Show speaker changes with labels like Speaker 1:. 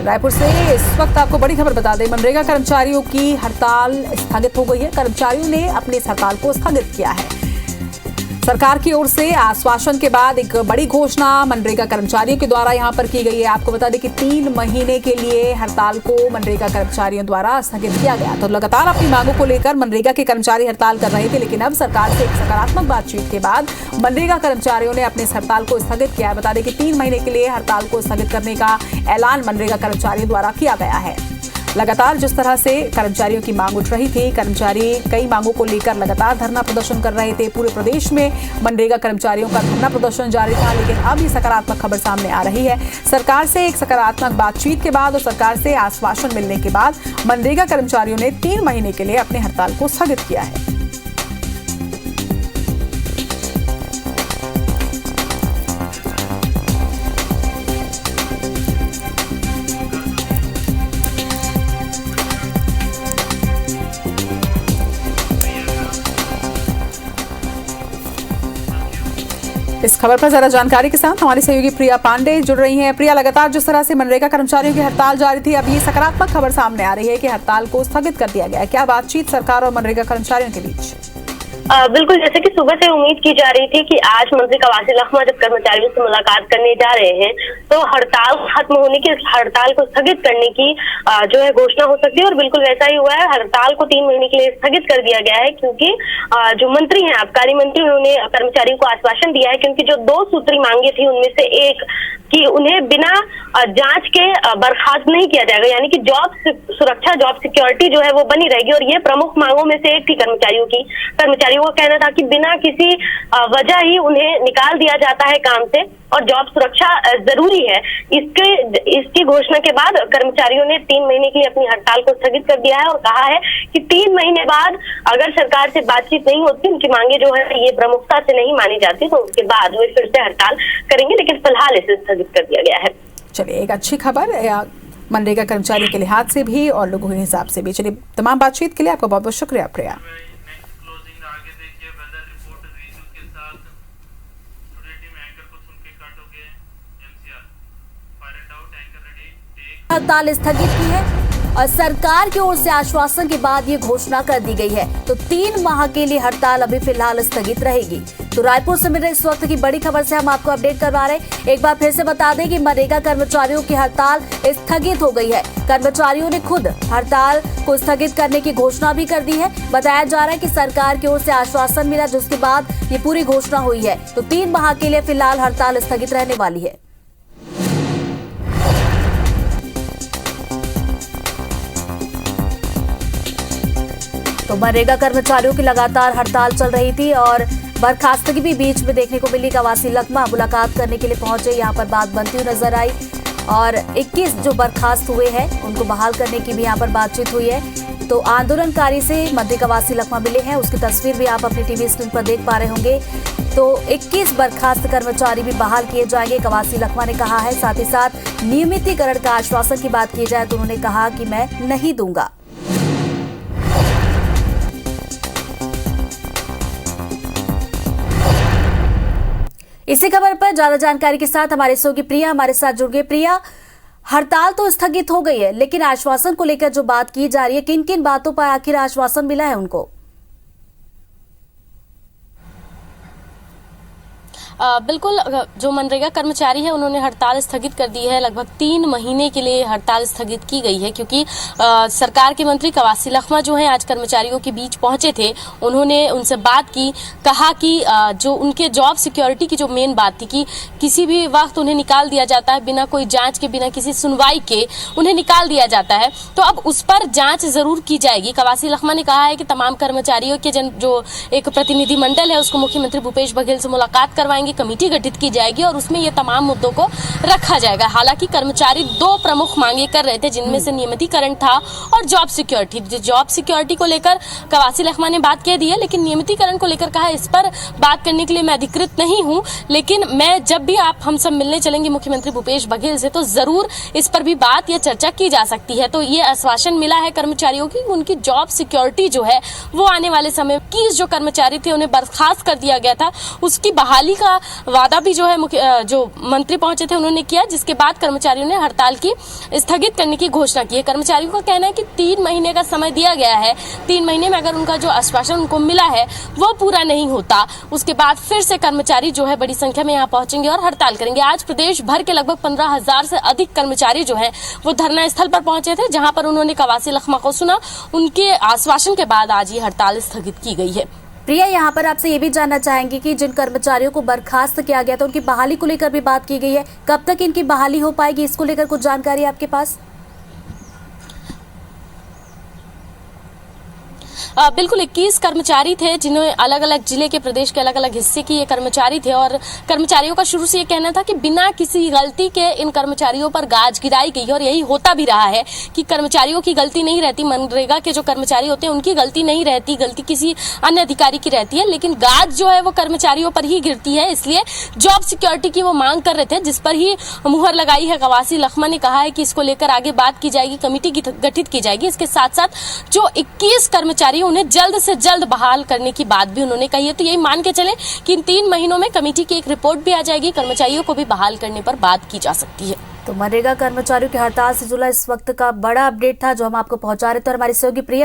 Speaker 1: रायपुर से इस वक्त आपको बड़ी खबर बता दें, मनरेगा कर्मचारियों की हड़ताल स्थगित हो गई है। कर्मचारियों ने अपनी इस हड़ताल को स्थगित किया है। सरकार की ओर से आश्वासन के बाद एक बड़ी घोषणा मनरेगा कर्मचारियों के द्वारा यहां पर की गई है। आपको बता दें कि 3 महीने के लिए हड़ताल को मनरेगा कर्मचारियों द्वारा स्थगित किया गया। तो लगातार अपनी मांगों को लेकर मनरेगा के कर्मचारी हड़ताल कर रहे थे, लेकिन अब सरकार से एक सकारात्मक बातचीत के बाद मनरेगा कर्मचारियों ने अपने इस हड़ताल को स्थगित किया है। बता दें कि 3 महीने के लिए हड़ताल को स्थगित करने का ऐलान मनरेगा कर्मचारियों द्वारा किया गया है। लगातार जिस तरह से कर्मचारियों की मांग उठ रही थी, कर्मचारी कई मांगों को लेकर लगातार धरना प्रदर्शन कर रहे थे। पूरे प्रदेश में मनरेगा कर्मचारियों का धरना प्रदर्शन जारी था, लेकिन अब ये सकारात्मक खबर सामने आ रही है। सरकार से एक सकारात्मक बातचीत के बाद और सरकार से आश्वासन मिलने के बाद मनरेगा कर्मचारियों ने 3 महीने के लिए अपने हड़ताल को स्थगित किया है। इस खबर पर ज्यादा जानकारी के साथ हमारी सहयोगी प्रिया पांडे जुड़ रही हैं। प्रिया, लगातार जिस तरह से मनरेगा कर्मचारियों की हड़ताल जारी थी, अब ये सकारात्मक खबर सामने आ रही है कि हड़ताल को स्थगित कर दिया गया है। क्या बातचीत सरकार और मनरेगा कर्मचारियों के बीच?
Speaker 2: बिल्कुल, जैसे कि सुबह से उम्मीद की जा रही थी कि आज मंत्री कवासी लखमा जब कर्मचारियों से मुलाकात करने जा रहे हैं तो हड़ताल खत्म होने की, हड़ताल को स्थगित करने की जो है घोषणा हो सकती है, और बिल्कुल वैसा ही हुआ है। हड़ताल को 3 महीने के लिए स्थगित कर दिया गया है, क्योंकि जो मंत्री हैं, आबकारी मंत्री, उन्होंने कर्मचारियों को आश्वासन दिया है कि उनकी जो 2 सूत्री मांगे थी उनमें से एक कि उन्हें बिना जांच के बर्खास्त नहीं किया जाएगा, यानी कि जॉब सुरक्षा, जॉब सिक्योरिटी जो है वो बनी रहेगी। और ये प्रमुख मांगों में से एक थी कर्मचारियों का कहना था कि बिना किसी वजह ही उन्हें निकाल दिया जाता है काम से और जॉब सुरक्षा जरूरी है। इसकी घोषणा के बाद कर्मचारियों ने 3 महीने के लिए अपनी हड़ताल को स्थगित कर दिया है और कहा है कि 3 महीने बाद अगर सरकार से बातचीत नहीं होती, उनकी मांगे जो है ये प्रमुखता से नहीं मानी जाती, तो उसके बाद वो फिर से हड़ताल करेंगे, लेकिन फिलहाल इसे स्थगित कर दिया गया है।
Speaker 1: चलिए, एक अच्छी खबर मनरेगा कर्मचारियों के लिहाज से भी और लोगों के हिसाब से भी। चलिए, तमाम बातचीत के लिए आपका बहुत बहुत शुक्रिया प्रिया।
Speaker 3: हड़ताल स्थगित की है और सरकार की ओर से आश्वासन के बाद ये घोषणा कर दी गई है। तो 3 माह के लिए हड़ताल अभी फिलहाल स्थगित रहेगी। तो रायपुर से मिल रही इस वक्त की बड़ी खबर से हम आपको अपडेट करवा रहे हैं। एक बार फिर से बता दें कि मनरेगा कर्मचारियों की हड़ताल स्थगित हो गई है। कर्मचारियों ने खुद हड़ताल को स्थगित करने की घोषणा भी कर दी है। बताया जा रहा है कि सरकार की ओर से आश्वासन मिला, जिसके बाद ये पूरी घोषणा हुई है। तो 3 माह के लिए फिलहाल हड़ताल स्थगित रहने वाली है। तो मनरेगा कर्मचारियों की लगातार हड़ताल चल रही थी और बर्खास्तगी भी बीच में देखने को मिली। कवासी लखमा मुलाकात करने के लिए पहुंचे, यहां पर बात बनती हुई नजर आई और 21 जो बर्खास्त हुए हैं उनको बहाल करने की भी यहां पर बातचीत हुई है। तो आंदोलनकारी से मंत्री कवासी लखमा मिले हैं, उसकी तस्वीर भी आप अपनी टीवी स्क्रीन पर देख पा रहे होंगे। तो 21 बर्खास्त कर्मचारी भी बहाल किए जाएंगे, कवासी लखमा ने कहा है। साथ ही साथ नियमितीकरण का आश्वासन की बात की जाए तो उन्होंने कहा कि मैं नहीं दूंगा। इसी खबर पर ज्यादा जानकारी के साथ हमारे सहयोगी प्रिया हमारे साथ जुड़ गई। प्रिया, हड़ताल तो स्थगित हो गई है, लेकिन आश्वासन को लेकर जो बात की जा रही है, किन किन बातों पर आखिर आश्वासन मिला है उनको?
Speaker 4: बिल्कुल, जो मनरेगा कर्मचारी है उन्होंने हड़ताल स्थगित कर दी है। लगभग 3 महीने के लिए हड़ताल स्थगित की गई है, क्योंकि सरकार के मंत्री कवासी लखमा जो है आज कर्मचारियों के बीच पहुंचे थे। उन्होंने उनसे बात की, कहा कि जो उनके जॉब सिक्योरिटी की जो मेन बात थी कि किसी भी वक्त उन्हें निकाल दिया जाता है, बिना कोई जांच के, बिना किसी सुनवाई के उन्हें निकाल दिया जाता है। तो अब उस पर जांच जरूर की जाएगी। कवासी लखमा ने कहा है कि तमाम कर्मचारियों के जो एक प्रतिनिधि मंडल है उसको मुख्यमंत्री भूपेश बघेल से मुलाकात करवाएंगे, कमेटी गठित की जाएगी और उसमें ये तमाम मुद्दों को रखा जाएगा। हालांकि कर्मचारी 2 प्रमुख मांगे कर रहे थे, जिनमें से नियमितीकरण था और जॉब सिक्योरिटी। जॉब सिक्योरिटी को लेकर कवासी लखमा ने बात कह दी है, लेकिन नियमितीकरण को लेकर कहा इस पर बात करने के लिए मैं अधिकृत नहीं हूं, लेकिन मैं जब भी हम सब मिलने चलेंगे मुख्यमंत्री भूपेश बघेल से तो जरूर इस पर भी बात या चर्चा की जा सकती है। तो ये आश्वासन मिला है कर्मचारियों की, उनकी जॉब सिक्योरिटी जो है वो आने वाले समय की जो कर्मचारी थे उन्हें बर्खास्त कर दिया गया था, उसकी बहाली का वादा भी जो है जो मंत्री पहुंचे थे उन्होंने किया, जिसके बाद कर्मचारियों ने हड़ताल की स्थगित करने की घोषणा की है। कर्मचारियों का कहना है कि 3 महीने का समय दिया गया है, 3 महीने में अगर उनका जो आश्वासन उनको मिला है वो पूरा नहीं होता, उसके बाद फिर से कर्मचारी जो है बड़ी संख्या में यहाँ पहुंचेंगे और हड़ताल करेंगे। आज प्रदेश भर के लगभग 15,000 से अधिक कर्मचारी जो हैं वो धरना स्थल पर पहुंचे थे, जहां पर उन्होंने कवासी लखमा को सुना। उनके आश्वासन के बाद आज ये हड़ताल स्थगित की गई है।
Speaker 3: प्रिया, यहाँ पर आपसे ये भी जानना चाहेंगे कि जिन कर्मचारियों को बर्खास्त किया गया था उनकी बहाली को लेकर भी बात की गई है, कब तक इनकी बहाली हो पाएगी, इसको लेकर कुछ जानकारी आपके पास?
Speaker 4: बिल्कुल 21 कर्मचारी थे जिन्हें अलग अलग जिले के प्रदेश के अलग अलग हिस्से की ये कर्मचारी थे और कर्मचारियों का शुरू से ये कहना था कि बिना किसी गलती के इन कर्मचारियों पर गाज गिराई गई और यही होता भी रहा है कि कर्मचारियों की गलती नहीं रहती। मनरेगा के जो कर्मचारी होते हैं उनकी गलती नहीं रहती, गलती किसी अन्य अधिकारी की रहती है, लेकिन गाज जो है वो कर्मचारियों पर ही गिरती है। इसलिए जॉब सिक्योरिटी की वो मांग कर रहे थे, जिस पर ही मुहर लगाई है कवासी लखमा ने। कहा है कि इसको लेकर आगे बात की जाएगी, कमेटी गठित की जाएगी। इसके साथ साथ जो 21 कर्मचारी उन्हें जल्द से जल्द बहाल करने की बात भी उन्होंने कही है। तो यही मान के चले कि इन 3 महीनों में कमेटी की एक रिपोर्ट भी आ जाएगी, कर्मचारियों को भी बहाल करने पर बात की जा सकती है।
Speaker 3: तो मनरेगा कर्मचारियों की हड़ताल से जुड़ा इस वक्त का बड़ा अपडेट था जो हम आपको पहुंचा रहे थे और हमारी सहयोगी प्रिया